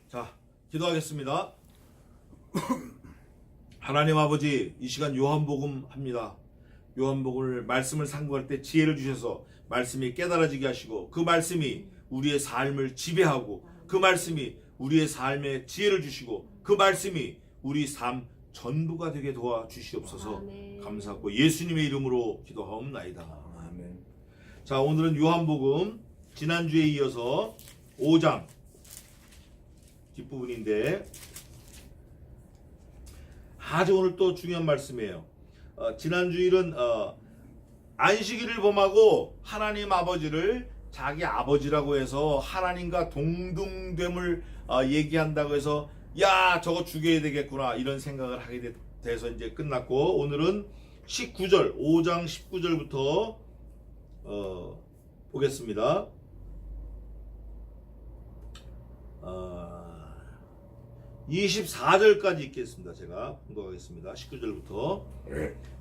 자, 기도하겠습니다. 하나님 아버지, 이 시간 요한복음 합니다. 요한복음을 말씀을 상고할 때 지혜를 주셔서 말씀이 깨달아지게 하시고, 그 말씀이 우리의 삶을 지배하고, 그 말씀이 우리의 삶에 지혜를 주시고, 그 말씀이 우리 삶 전부가 되게 도와주시옵소서. 아멘. 감사하고 예수님의 이름으로 기도하옵나이다. 아멘. 자, 오늘은 요한복음 지난주에 이어서 5장 뒷부분인데 아주 오늘 또 중요한 말씀이에요. 지난주일은 안식일을 범하고 하나님 아버지를 자기 아버지라고 해서 하나님과 동등됨을 얘기한다고 해서 야, 저거 죽여야 되겠구나 이런 생각을 하게 돼서 이제 끝났고, 오늘은 19절 5장 19절부터 보겠습니다. 24절까지 읽겠습니다. 제가 공독하겠습니다. 19절부터.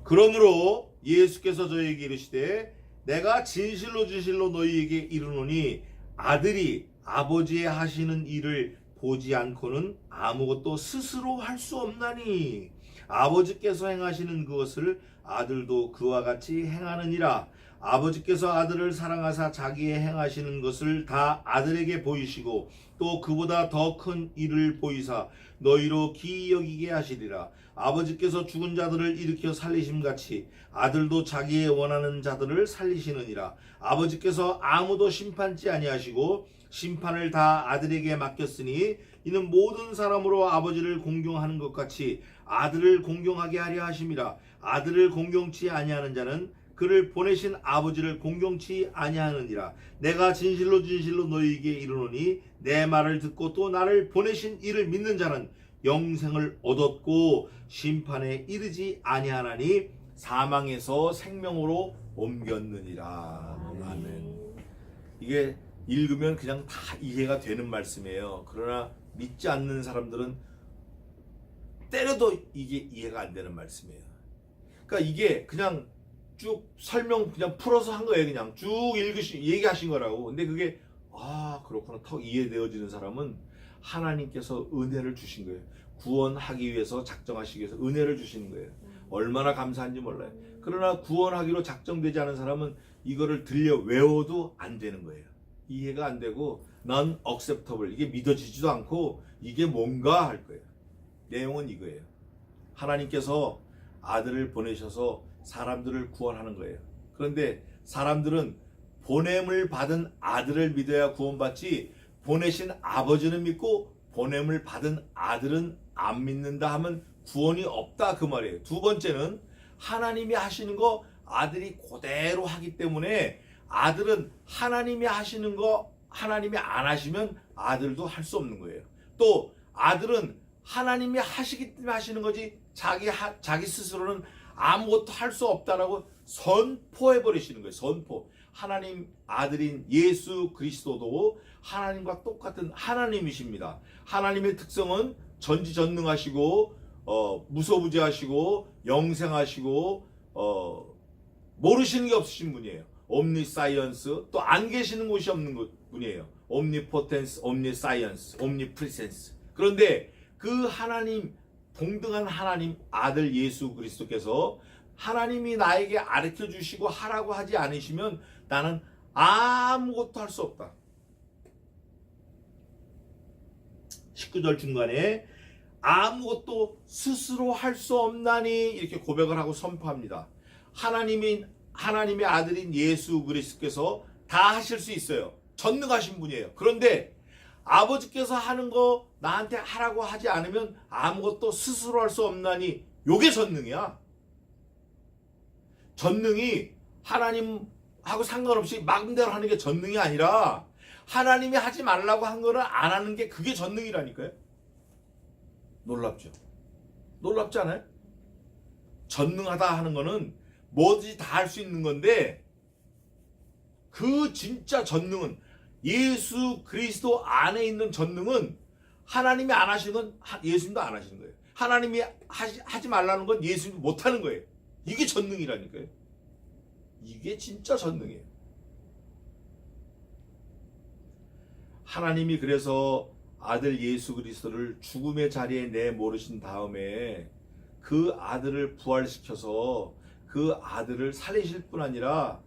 그러므로 예수께서 저희에게 이르시되 내가 진실로 진실로 너희에게 이르노니 아들이 아버지의 하시는 일을 보지 않고는 아무것도 스스로 할 수 없나니 아버지께서 행하시는 그것을 아들도 그와 같이 행하느니라. 아버지께서 아들을 사랑하사 자기의 행하시는 것을 다 아들에게 보이시고 또 그보다 더 큰 일을 보이사 너희로 기이 여기게 하시리라. 아버지께서 죽은 자들을 일으켜 살리심같이 아들도 자기의 원하는 자들을 살리시느니라. 아버지께서 아무도 심판치 아니하시고 심판을 다 아들에게 맡겼으니 이는 모든 사람으로 아버지를 공경하는 것 같이 아들을 공경하게 하려 하심이라. 아들을 공경치 아니하는 자는 그를 보내신 아버지를 공경치 아니하느니라. 내가 진실로 진실로 너희에게 이르노니 내 말을 듣고 또 나를 보내신 이를 믿는 자는 영생을 얻었고 심판에 이르지 아니하나니 사망에서 생명으로 옮겼느니라. 아멘. 이게 읽으면 그냥 다 이해가 되는 말씀이에요. 그러나 믿지 않는 사람들은 때려도 이게 이해가 안 되는 말씀이에요. 그러니까 이게 그냥 쭉 설명 그냥 풀어서 한 거예요. 그냥 쭉 얘기하신 거라고. 근데 그게 그렇구나 턱 이해되어지는 사람은 하나님께서 은혜를 주신 거예요. 구원하기 위해서 작정하시기 위해서 은혜를 주시는 거예요. 얼마나 감사한지 몰라요. 그러나 구원하기로 작정되지 않은 사람은 이거를 들려 외워도 안 되는 거예요. 이해가 안 되고 non acceptable, 이게 믿어지지도 않고 이게 뭔가 할 거예요. 내용은 이거예요. 하나님께서 아들을 보내셔서 사람들을 구원하는 거예요. 그런데 사람들은 보냄을 받은 아들을 믿어야 구원받지 보내신 아버지는 믿고 보냄을 받은 아들은 안 믿는다 하면 구원이 없다 그 말이에요. 두 번째는 하나님이 하시는 거 아들이 그대로 하기 때문에 아들은 하나님이 하시는 거 하나님이 안 하시면 아들도 할 수 없는 거예요. 또 아들은 하나님이 하시기 때문에 하시는 거지 자기 스스로는 아무것도 할 수 없다라고 선포해 버리시는 거예요. 선포. 하나님 아들인 예수 그리스도도 하나님과 똑같은 하나님이십니다. 하나님의 특성은 전지전능하시고 무소부재하시고 영생하시고 모르시는 게 없으신 분이에요. 옴니사이언스, 또 안 계시는 곳이 없는 분이에요. 옴니포텐스, 옴니사이언스, 옴니프리센스. 그런데 그 하나님, 동등한 하나님 아들 예수 그리스도께서 하나님이 나에게 가르쳐 주시고 하라고 하지 않으시면 나는 아무것도 할 수 없다. 19절 중간에 아무것도 스스로 할 수 없나니 이렇게 고백을 하고 선포합니다. 하나님의 아들인 예수 그리스도께서 다 하실 수 있어요. 전능하신 분이에요. 그런데 아버지께서 하는 거 나한테 하라고 하지 않으면 아무것도 스스로 할 수 없나니 요게 전능이야. 전능이 하나님하고 상관없이 마음대로 하는 게 전능이 아니라 하나님이 하지 말라고 한 거는 안 하는 게 그게 전능이라니까요. 놀랍죠? 놀랍지 않아요? 전능하다 하는 거는 뭐든지 다 할 수 있는 건데 그 진짜 전능은 예수 그리스도 안에 있는 전능은 하나님이 안 하시는 건 예수님도 안 하시는 거예요. 하나님이 하지 말라는 건 예수님도 못 하는 거예요. 이게 전능이라니까요. 이게 진짜 전능이에요. 하나님이 그래서 아들 예수 그리스도를 죽음의 자리에 내모르신 다음에 그 아들을 부활시켜서 그 아들을 살리실 뿐 아니라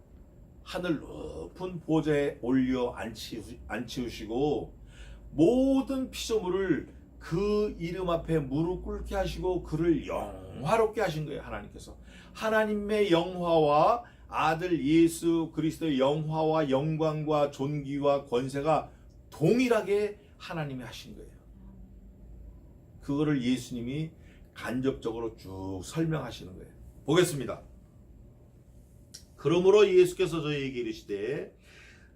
하늘 높은 보좌에 올려 앉히우시고 모든 피조물을 그 이름 앞에 무릎 꿇게 하시고 그를 영화롭게 하신 거예요. 하나님께서 하나님의 영화와 아들 예수 그리스도의 영화와 영광과 존귀와 권세가 동일하게 하나님이 하신 거예요. 그거를 예수님이 간접적으로 쭉 설명하시는 거예요. 보겠습니다. 그러므로 예수께서 저희에게 이르시되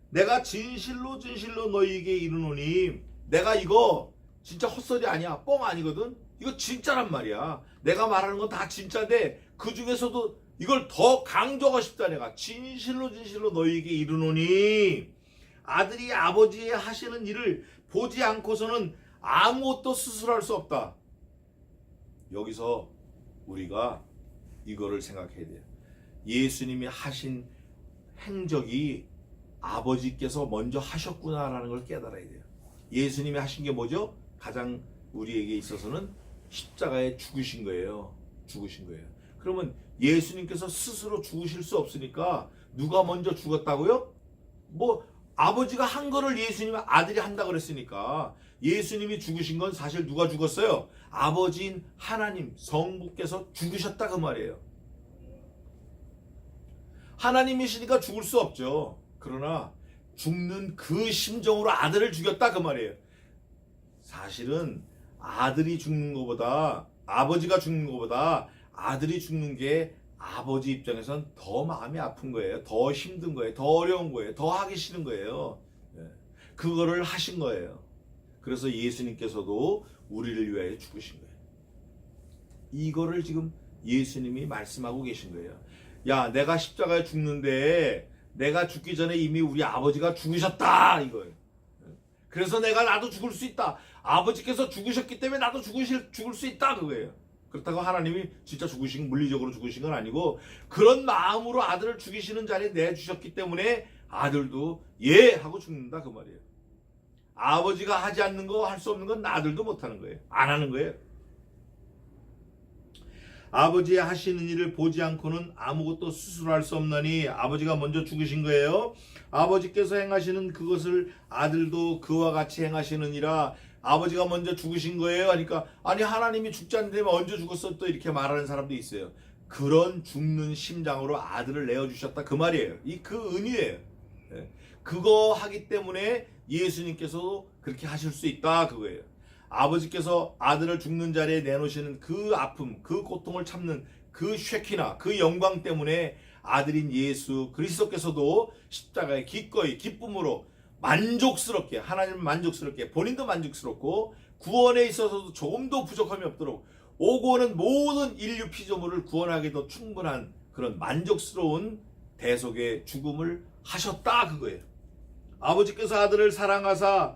내가 진실로 진실로 너희에게 이르노니, 내가 이거 진짜 헛소리 아니야, 뻥 아니거든, 이거 진짜란 말이야. 내가 말하는 건 다 진짜인데 그 중에서도 이걸 더 강조하고 싶다. 내가 진실로 진실로 너희에게 이르노니 아들이 아버지의 하시는 일을 보지 않고서는 아무것도 스스로 할 수 없다. 여기서 우리가 이거를 생각해야 돼요. 예수님이 하신 행적이 아버지께서 먼저 하셨구나라는 걸 깨달아야 돼요. 예수님이 하신 게 뭐죠? 가장 우리에게 있어서는 십자가에 죽으신 거예요. 죽으신 거예요. 그러면 예수님께서 스스로 죽으실 수 없으니까 누가 먼저 죽었다고요? 뭐 아버지가 한 거를 예수님의 아들이 한다 그랬으니까 예수님이 죽으신 건 사실 누가 죽었어요? 아버지인 하나님 성부께서 죽으셨다 그 말이에요. 하나님이시니까 죽을 수 없죠. 그러나 죽는 그 심정으로 아들을 죽였다 그 말이에요. 사실은 아들이 죽는 것보다, 아버지가 죽는 것보다 아들이 죽는 게 아버지 입장에선 더 마음이 아픈 거예요. 더 힘든 거예요. 더 어려운 거예요. 더 하기 싫은 거예요. 그거를 하신 거예요. 그래서 예수님께서도 우리를 위하여 죽으신 거예요. 이거를 지금 예수님이 말씀하고 계신 거예요. 야, 내가 십자가에 죽는데 내가 죽기 전에 이미 우리 아버지가 죽으셨다 이거예요. 그래서 나도 죽을 수 있다. 아버지께서 죽으셨기 때문에 나도 죽을 수 있다 그거예요. 그렇다고 하나님이 진짜 물리적으로 죽으신 건 아니고 그런 마음으로 아들을 죽이시는 자리에 내주셨기 때문에 아들도 예 하고 죽는다 그 말이에요. 아버지가 하지 않는 거, 할 수 없는 건 아들도 못하는 거예요. 안 하는 거예요. 아버지의 하시는 일을 보지 않고는 아무것도 스스로 할 수 없나니 아버지가 먼저 죽으신 거예요. 아버지께서 행하시는 그것을 아들도 그와 같이 행하시느니라. 아버지가 먼저 죽으신 거예요. 그러니까 아니 하나님이 죽지 않는데 언제 죽었어 또 이렇게 말하는 사람도 있어요. 그런 죽는 심장으로 아들을 내어주셨다 그 말이에요. 그 은혜예요. 그거 하기 때문에 예수님께서도 그렇게 하실 수 있다 그거예요. 아버지께서 아들을 죽는 자리에 내놓으시는 그 아픔, 그 고통을 참는 그 쉐키나 그 영광 때문에 아들인 예수 그리스도께서도 십자가에 기꺼이 기쁨으로 만족스럽게, 하나님은 만족스럽게, 본인도 만족스럽고 구원에 있어서도 조금도 부족함이 없도록 오고 오는 모든 인류 피조물을 구원하기도 충분한 그런 만족스러운 대속의 죽음을 하셨다 그거예요. 아버지께서 아들을 사랑하사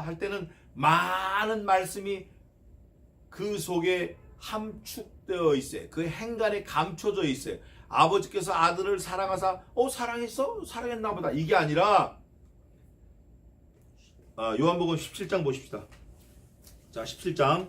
할 때는 많은 말씀이 그 속에 함축되어 있어요. 그 행간에 감춰져 있어요. 아버지께서 아들을 사랑하사 사랑했어? 사랑했나 보다 이게 아니라 요한복음 17장 보십시다. 자 17장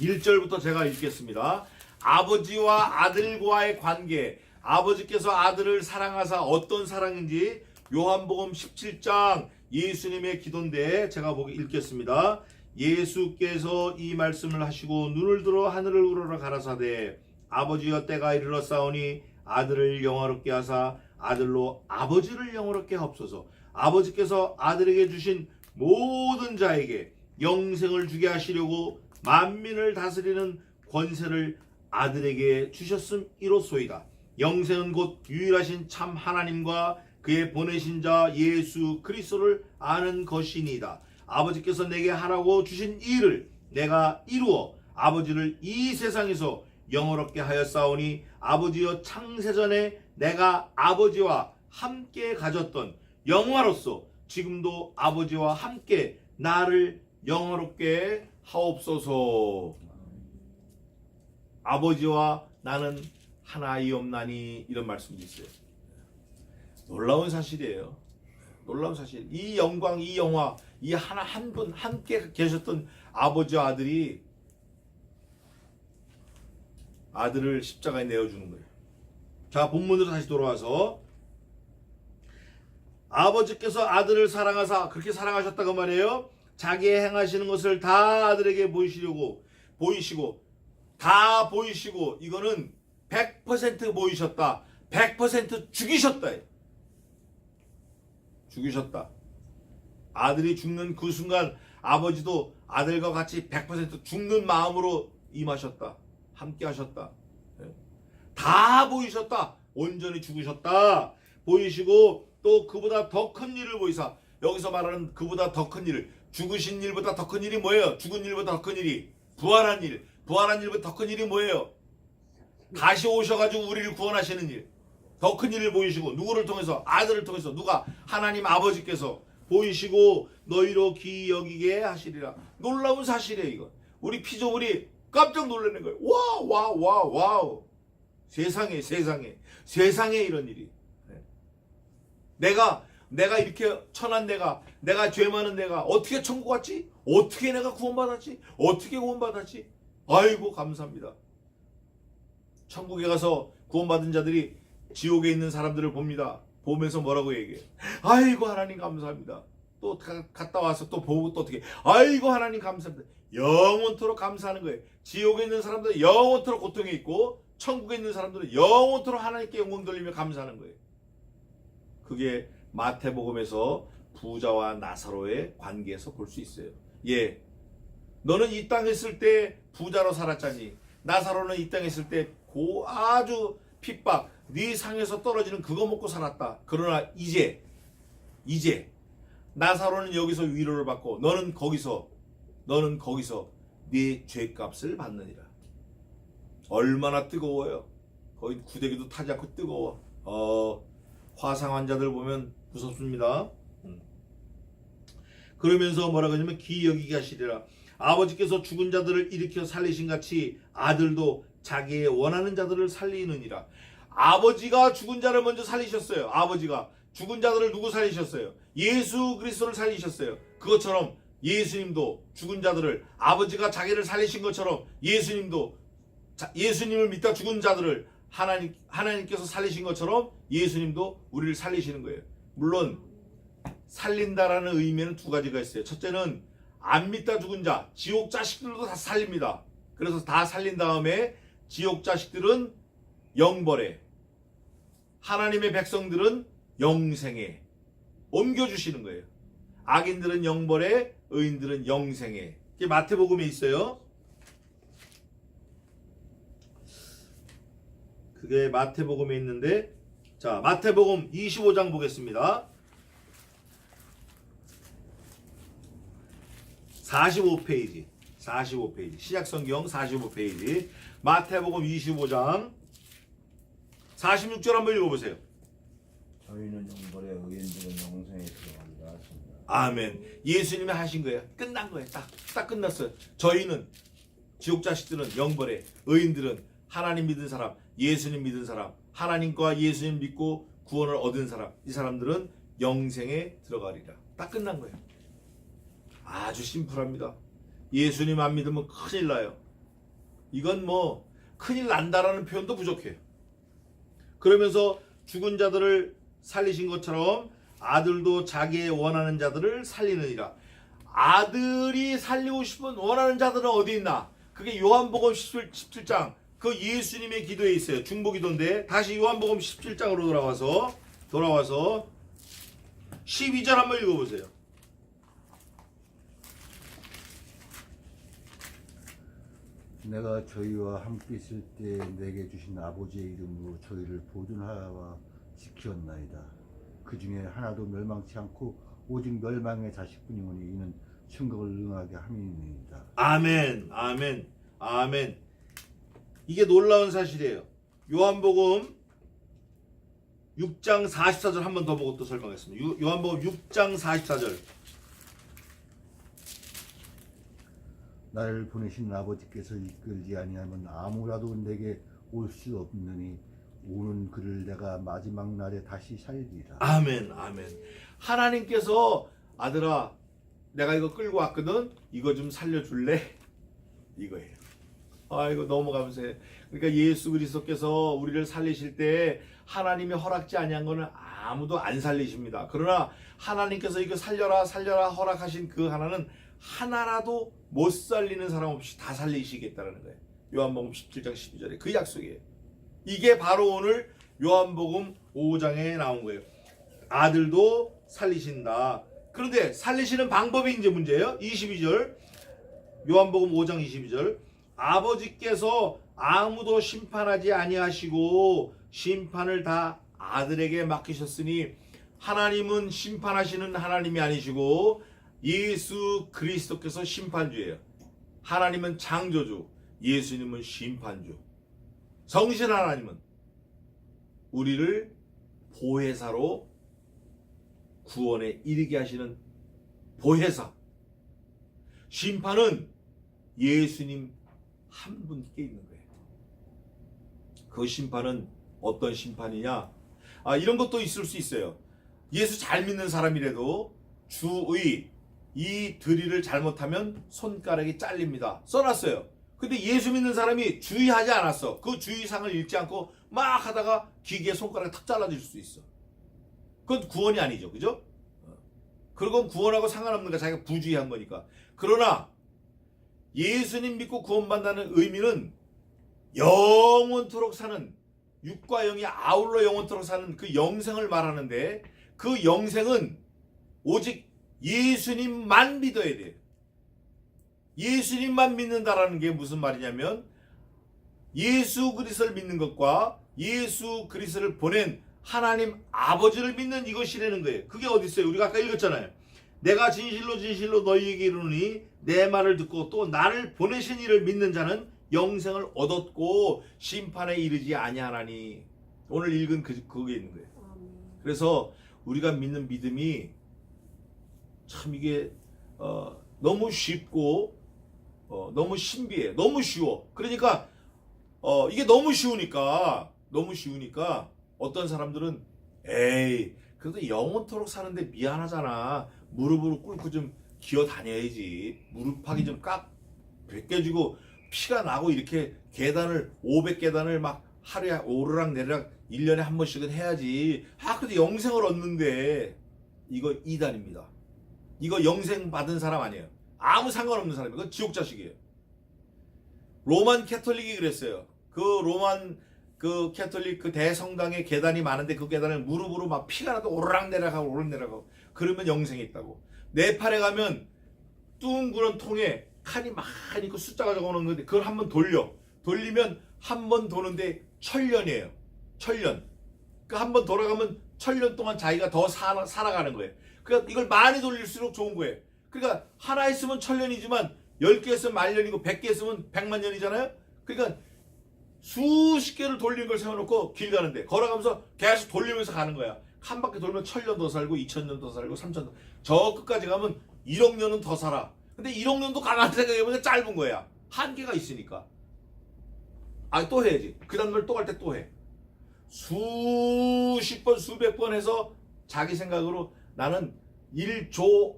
1절부터 제가 읽겠습니다. 아버지와 아들과의 관계, 아버지께서 아들을 사랑하사 어떤 사랑인지 요한복음 17장 예수님의 기도인데 제가 읽겠습니다. 예수께서 이 말씀을 하시고 눈을 들어 하늘을 우러러 가라사대 아버지여 때가 이르렀사오니 아들을 영화롭게 하사 아들로 아버지를 영화롭게 하옵소서. 아버지께서 아들에게 주신 모든 자에게 영생을 주게 하시려고 만민을 다스리는 권세를 아들에게 주셨음이로소이다. 영생은 곧 유일하신 참 하나님과 그의 보내신 자 예수 그리스도를 아는 것이니이다. 아버지께서 내게 하라고 주신 일을 내가 이루어 아버지를 이 세상에서 영화롭게 하였사오니 아버지여 창세전에 내가 아버지와 함께 가졌던 영화로서 지금도 아버지와 함께 나를 영화롭게 하옵소서. 아버지와 나는 하나이옵나니 이런 말씀이 있어요. 놀라운 사실이에요. 놀라운 사실. 이 영광, 이 영화, 이 하나 한 분 함께 계셨던 아버지와 아들이 아들을 십자가에 내어주는 거예요. 자, 본문으로 다시 돌아와서 아버지께서 아들을 사랑하사 그렇게 사랑하셨다고 말이에요. 자기의 행하시는 것을 다 아들에게 보이시고 다 보이시고 이거는 100% 보이셨다. 100% 죽이셨다. 죽이셨다. 아들이 죽는 그 순간 아버지도 아들과 같이 100% 죽는 마음으로 임하셨다. 함께 하셨다. 다 보이셨다. 온전히 죽으셨다. 보이시고 또 그보다 더 큰 일을 보이사. 여기서 말하는 그보다 더 큰 일을, 죽으신 일보다 더 큰 일이 뭐예요? 죽은 일보다 더 큰 일이 부활한 일. 부활한 일보다 더 큰 일이 뭐예요? 다시 오셔가지고 우리를 구원하시는 일. 더 큰 일을 보이시고 누구를 통해서? 아들을 통해서. 누가? 하나님 아버지께서 보이시고 너희로 기이 여기게 하시리라. 놀라운 사실이에요. 이거 우리 피조물이 깜짝 놀라는 거예요. 와우. 세상에 이런 일이. 내가 이렇게 천한 내가 죄 많은 내가 어떻게 천국 갔지? 어떻게 내가 구원받았지? 아이고 감사합니다. 천국에 가서 구원받은 자들이 지옥에 있는 사람들을 봅니다. 보면서 뭐라고 얘기해요? 아이고 하나님 감사합니다. 또 갔다 와서 또 보고 또 어떻게 아이고 하나님 감사합니다. 영원토록 감사하는 거예요. 지옥에 있는 사람들은 영원토록 고통에 있고 천국에 있는 사람들은 영원토록 하나님께 영광 돌리며 감사하는 거예요. 그게 마태복음에서 부자와 나사로의 관계에서 볼 수 있어요. 예, 너는 이 땅에 있을 때 부자로 살았자니 나사로는 이 땅에 있을 때 아주 핍박 네 상에서 떨어지는 그거 먹고 살았다. 그러나 이제 나사로는 여기서 위로를 받고 너는 거기서 네 죄값을 받느니라. 얼마나 뜨거워요. 거의 구데기도 타지 않고 뜨거워. 화상 환자들 보면 무섭습니다. 그러면서 뭐라고 하냐면 기이 여기게 하시리라. 아버지께서 죽은 자들을 일으켜 살리신 같이 아들도 자기의 원하는 자들을 살리느니라. 아버지가 죽은 자를 먼저 살리셨어요. 아버지가 죽은 자들을 누구 살리셨어요? 예수 그리스도를 살리셨어요. 그것처럼 예수님도 죽은 자들을 아버지가 자기를 살리신 것처럼 예수님을 믿다 죽은 자들을 하나님께서 살리신 것처럼 예수님도 우리를 살리시는 거예요. 물론 살린다라는 의미는 두 가지가 있어요. 첫째는 안 믿다 죽은 자, 지옥 자식들도 다 살립니다. 그래서 다 살린 다음에 지옥 자식들은 영벌에, 하나님의 백성들은 영생에 옮겨주시는 거예요. 악인들은 영벌에, 의인들은 영생에. 이게 마태복음에 있어요. 그게 마태복음에 있는데, 자, 마태복음 25장 보겠습니다. 45페이지 시작성경 45페이지 마태복음 25장 46절 한번 읽어보세요. 저희는 영벌에 의인들은 영생에 들어가리라 하십니다. 아멘. 예수님이 하신 거예요. 끝난 거예요. 딱 끝났어요. 저희는 지옥 자식들은 영벌에, 의인들은 하나님 믿은 사람, 예수님 믿은 사람, 하나님과 예수님 믿고 구원을 얻은 사람, 이 사람들은 영생에 들어가리라. 딱 끝난 거예요. 아주 심플합니다. 예수님 안 믿으면 큰일 나요. 이건 뭐 큰일 난다라는 표현도 부족해요. 그러면서 죽은 자들을 살리신 것처럼 아들도 자기의 원하는 자들을 살리느니라. 아들이 살리고 싶은 원하는 자들은 어디 있나? 그게 요한복음 17장 그 예수님의 기도에 있어요. 중보기도인데 다시 요한복음 17장으로 돌아와서 12절 한번 읽어보세요. 내가 저희와 함께 있을 때 내게 주신 아버지의 이름으로 저희를 보존하와 지켰나이다. 그 중에 하나도 멸망치 않고 오직 멸망의 자식뿐이오니 이는 천국을 응하게 함이니이다. 아멘. 이게 놀라운 사실이에요. 요한복음 6장 44절 한 번 더 보고 또 설명하겠습니다. 요한복음 6장 44절. 나를 보내신 아버지께서 이끌지 아니하면 아무라도 내게 올 수 없느니 오는 그를 내가 마지막 날에 다시 살리라. 아멘, 아멘. 하나님께서 아들아, 내가 이거 끌고 왔거든. 이거 좀 살려줄래? 이거예요. 아이고 너무 감사해. 그러니까 예수 그리스도께서 우리를 살리실 때 하나님이 허락지 아니한 거는 아무도 안 살리십니다. 그러나 하나님께서 이거 살려라 살려라 허락하신 그 하나는 하나라도 못 살리는 사람 없이 다 살리시겠다는 거예요. 요한복음 17장 12절에 그 약속이에요. 이게 바로 오늘 요한복음 5장에 나온 거예요. 아들도 살리신다. 그런데 살리시는 방법이 이제 문제예요. 22절 요한복음 5장 22절 아버지께서 아무도 심판하지 아니하시고 심판을 다 아들에게 맡기셨으니 하나님은 심판하시는 하나님이 아니시고 예수 그리스도께서 심판주예요. 하나님은 창조주, 예수님은 심판주. 성신 하나님은 우리를 보혜사로 구원에 이르게 하시는 보혜사. 심판은 예수님 한 분께 있는 거예요. 그 심판은 어떤 심판이냐? 이런 것도 있을 수 있어요. 예수 잘 믿는 사람이라도 주의 이 드릴을 잘못하면 손가락이 잘립니다. 써놨어요. 근데 예수 믿는 사람이 주의하지 않았어. 그 주의사항을 읽지 않고 막 하다가 기계에 손가락이 탁 잘라질 수 있어. 그건 구원이 아니죠. 그죠? 그건 구원하고 상관없는 거야. 자기가 부주의한 거니까. 그러나 예수님 믿고 구원받는다는 의미는 영원토록 사는, 육과 영이 아울러 영원토록 사는 그 영생을 말하는데, 그 영생은 오직 예수님만 믿어야 돼요. 예수님만 믿는다라는 게 무슨 말이냐면 예수 그리스도를 믿는 것과 예수 그리스도를 보낸 하나님 아버지를 믿는 이것이라는 거예요. 그게 어디 있어요? 우리가 아까 읽었잖아요. 내가 진실로 진실로 너희에게 이르노니 내 말을 듣고 또 나를 보내신 이를 믿는 자는 영생을 얻었고 심판에 이르지 아니하나니. 오늘 읽은 그게 있는 거예요. 그래서 우리가 믿는 믿음이 참 이게 너무 쉽고 너무 신비해. 너무 쉬워. 그러니까 이게 너무 쉬우니까 어떤 사람들은 에이 그래도 영원토록 사는데 미안하잖아. 무릎으로 꿇고 좀 기어 다녀야지. 무릎팍이 좀 벗겨지고 피가 나고 이렇게 계단을 500계단을 막 하루에 오르락 내리락 1년에 한 번씩은 해야지. 그래도 영생을 얻는데. 이거 이단입니다. 이거 영생 받은 사람 아니에요. 아무 상관없는 사람이에요. 그건 지옥 자식이에요. 로만 캐톨릭이 그랬어요. 그 로만 그 캐톨릭 그 대성당에 계단이 많은데 그 계단을 무릎으로 막 피가 나도 오르락 내려가고 오르락 내려가고 그러면 영생이 있다고. 네팔에 가면 둥그런 통에 칸이 많이 있고 숫자가 적어놓은 건데 그걸 한번 돌리면 한 번 도는데 1000년이에요. 1000년. 그 한 번 돌아가면 1000년 동안 자기가 더 살아가는 거예요. 그러니까 이걸 많이 돌릴수록 좋은 거예요. 그러니까 하나 했으면 1000년이지만 10개 했으면 10,000년이고 100개 했으면 100만 년이잖아요. 그러니까 수십 개를 돌리는 걸 세워놓고 길 가는데 걸어가면서 계속 돌리면서 가는 거야. 한 바퀴 돌면 1000년 더 살고 2000년 더 살고 3000년 저 끝까지 가면 1억 년은 더 살아. 근데 1억 년도 가만히 생각해보면 짧은 거야. 한계가 있으니까. 또 해야지. 그 다음날 또 갈 때 또 해. 수십 번 수백 번 해서 자기 생각으로 나는 1조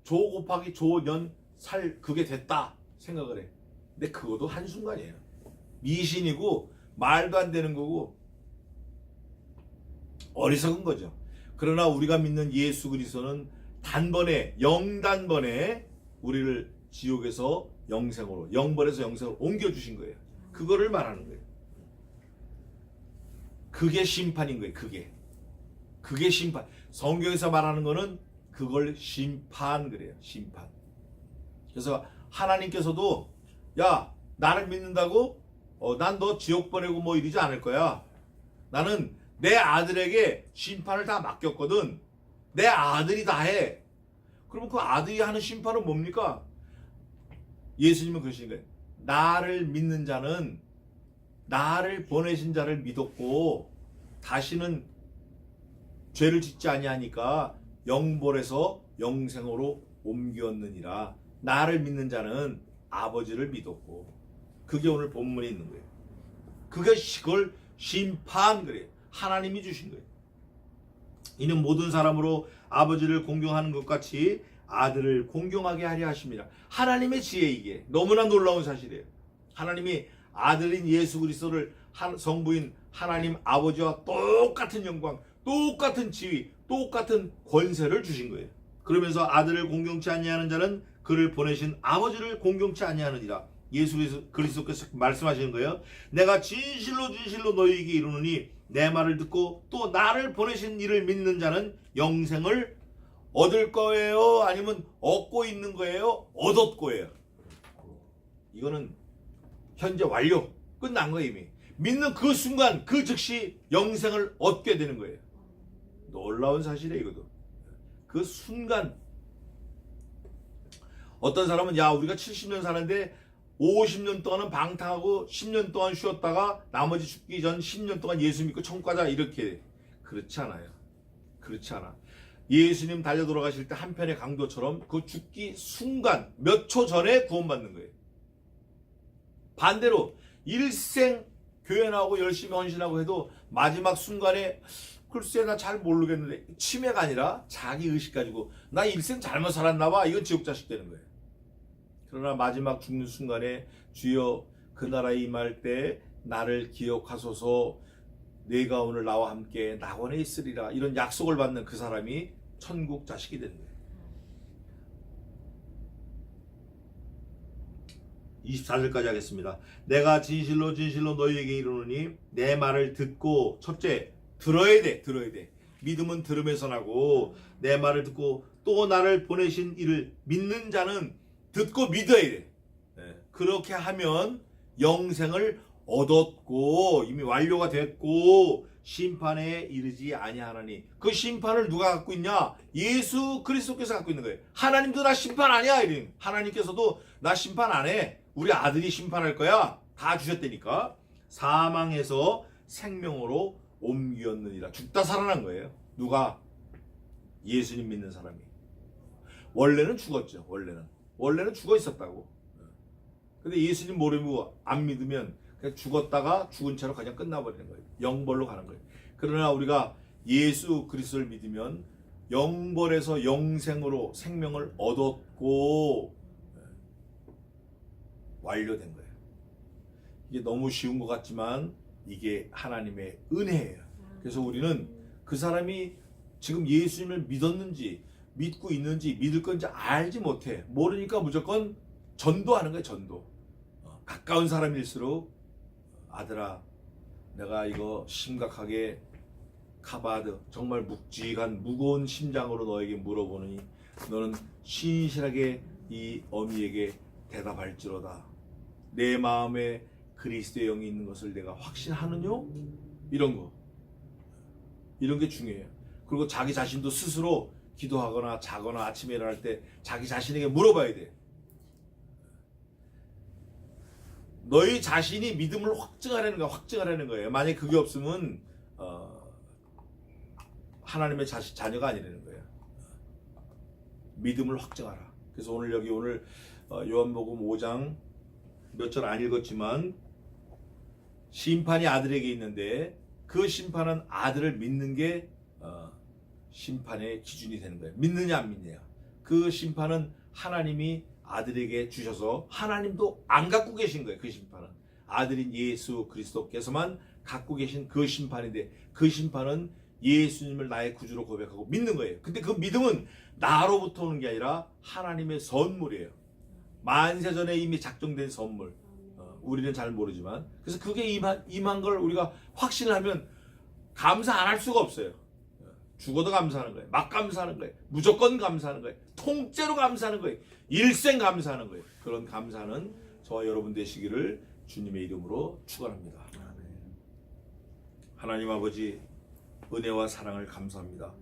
곱하기 조년 살 그게 됐다 생각을 해. 근데 그것도 한순간이에요. 미신이고 말도 안 되는 거고 어리석은 거죠. 그러나 우리가 믿는 예수 그리스도는 단번에 영단번에 우리를 지옥에서 영생으로 영벌에서 영생으로 옮겨주신 거예요. 그거를 말하는 거예요. 그게 심판인 거예요. 그게 심판. 성경에서 말하는 거는 그걸 심판 그래요. 심판. 그래서 하나님께서도 야 나를 믿는다고 난 너 지옥 보내고 뭐 이러지 않을 거야. 나는 내 아들에게 심판을 다 맡겼거든. 내 아들이 다 해. 그러면 그 아들이 하는 심판은 뭡니까? 예수님은 그러시는 거예요. 나를 믿는 자는 나를 보내신 자를 믿었고 다시는 죄를 짓지 아니하니까 영벌에서 영생으로 옮겼느니라. 나를 믿는 자는 아버지를 믿었고. 그게 오늘 본문에 있는 거예요. 그걸 심판 그래요. 하나님이 주신 거예요. 이는 모든 사람으로 아버지를 공경하는 것 같이 아들을 공경하게 하려 하십니다. 하나님의 지혜, 이게 너무나 놀라운 사실이에요. 하나님이 아들인 예수 그리스도를 성부인 하나님 아버지와 똑같은 영광, 똑같은 지위, 똑같은 권세를 주신 거예요. 그러면서 아들을 공경치 아니하는 자는 그를 보내신 아버지를 공경치 아니하느니라. 예수 그리스도께서 말씀하시는 거예요. 내가 진실로 진실로 너희에게 이르노니 내 말을 듣고 또 나를 보내신 이를 믿는 자는 영생을 얻을 거예요? 아니면 얻고 있는 거예요? 얻었고예요. 이거는 현재 완료. 끝난 거예요, 이미. 믿는 그 순간, 그 즉시 영생을 얻게 되는 거예요. 놀라운 사실이에요, 이것도. 그 순간. 어떤 사람은 야, 우리가 70년 사는데 50년 동안은 방탕하고 10년 동안 쉬었다가 나머지 죽기 전 10년 동안 예수 믿고 천국 가자, 이렇게. 그렇지 않아요. 그렇지 않아. 예수님 달려 돌아가실 때 한편의 강도처럼 그 죽기 순간 몇 초 전에 구원받는 거예요. 반대로 일생 교회 나오고 열심히 헌신하고 해도 마지막 순간에 글쎄 나 잘 모르겠는데 치매가 아니라 자기 의식 가지고 나 일생 잘못 살았나 봐, 이건 지옥 자식 되는 거예요. 그러나 마지막 죽는 순간에 주여 그 나라에 임할 때 나를 기억하소서, 내가 오늘 나와 함께 낙원에 있으리라, 이런 약속을 받는 그 사람이 천국 자식이 되는 거예요. 24절까지 하겠습니다. 내가 진실로 진실로 너희에게 이르노니 내 말을 듣고, 첫째 들어야 돼. 믿음은 들음에서 나고, 내 말을 듣고 또 나를 보내신 이를 믿는 자는 듣고 믿어야 돼. 그렇게 하면 영생을 얻었고, 이미 완료가 됐고 심판에 이르지 아니하나니. 그 심판을 누가 갖고 있냐? 예수 그리스도께서 갖고 있는 거예요. 하나님도 나 심판 아니야, 이런. 하나님께서도 나 심판 안 해. 우리 아들이 심판할 거야. 다 주셨다니까. 사망에서 생명으로 옮겼느니라. 죽다 살아난 거예요. 누가? 예수님 믿는 사람이. 원래는 죽었죠. 원래는 죽어 있었다고. 근데 예수님 모르고 안 믿으면 그냥 죽었다가 죽은 채로 그냥 끝나버리는 거예요. 영벌로 가는 거예요. 그러나 우리가 예수 그리스도를 믿으면 영벌에서 영생으로 생명을 얻었고 완료된 거예요. 이게 너무 쉬운 것 같지만 이게 하나님의 은혜예요. 그래서 우리는 그 사람이 지금 예수님을 믿었는지 믿고 있는지 믿을 건지 알지 못해. 모르니까 무조건 전도하는 거예요. 전도. 가까운 사람일수록 아들아, 내가 이거 심각하게 카바드, 정말 묵직한 무거운 심장으로 너에게 물어보니 너는 신실하게 이 어미에게 대답할지로다. 내 마음에 그리스도의 영이 있는 것을 내가 확신하느뇨? 이런 게 중요해요. 그리고 자기 자신도 스스로 기도하거나 자거나 아침에 일어날 때 자기 자신에게 물어봐야 돼. 너희 자신이 믿음을 확증하라는 거예요. 만약에 그게 없으면 하나님의 자녀가 아니라는 거예요. 믿음을 확증하라. 그래서 오늘 요한복음 5장 몇 절 안 읽었지만 심판이 아들에게 있는데 그 심판은 아들을 믿는 게 심판의 기준이 되는 거예요. 믿느냐 안 믿느냐. 그 심판은 하나님이 아들에게 주셔서 하나님도 안 갖고 계신 거예요. 그 심판은 아들인 예수 그리스도께서만 갖고 계신 그 심판인데, 그 심판은 예수님을 나의 구주로 고백하고 믿는 거예요. 근데 그 믿음은 나로부터 오는 게 아니라 하나님의 선물이에요. 만세전에 이미 작정된 선물. 우리는 잘 모르지만, 그래서 그게 임한 걸 우리가 확신을 하면 감사 안 할 수가 없어요. 죽어도 감사하는 거예요. 막 감사하는 거예요. 무조건 감사하는 거예요. 통째로 감사하는 거예요. 일생 감사하는 거예요. 그런 감사는 저와 여러분 되시기를 주님의 이름으로 축원합니다. 하나님 아버지, 은혜와 사랑을 감사합니다.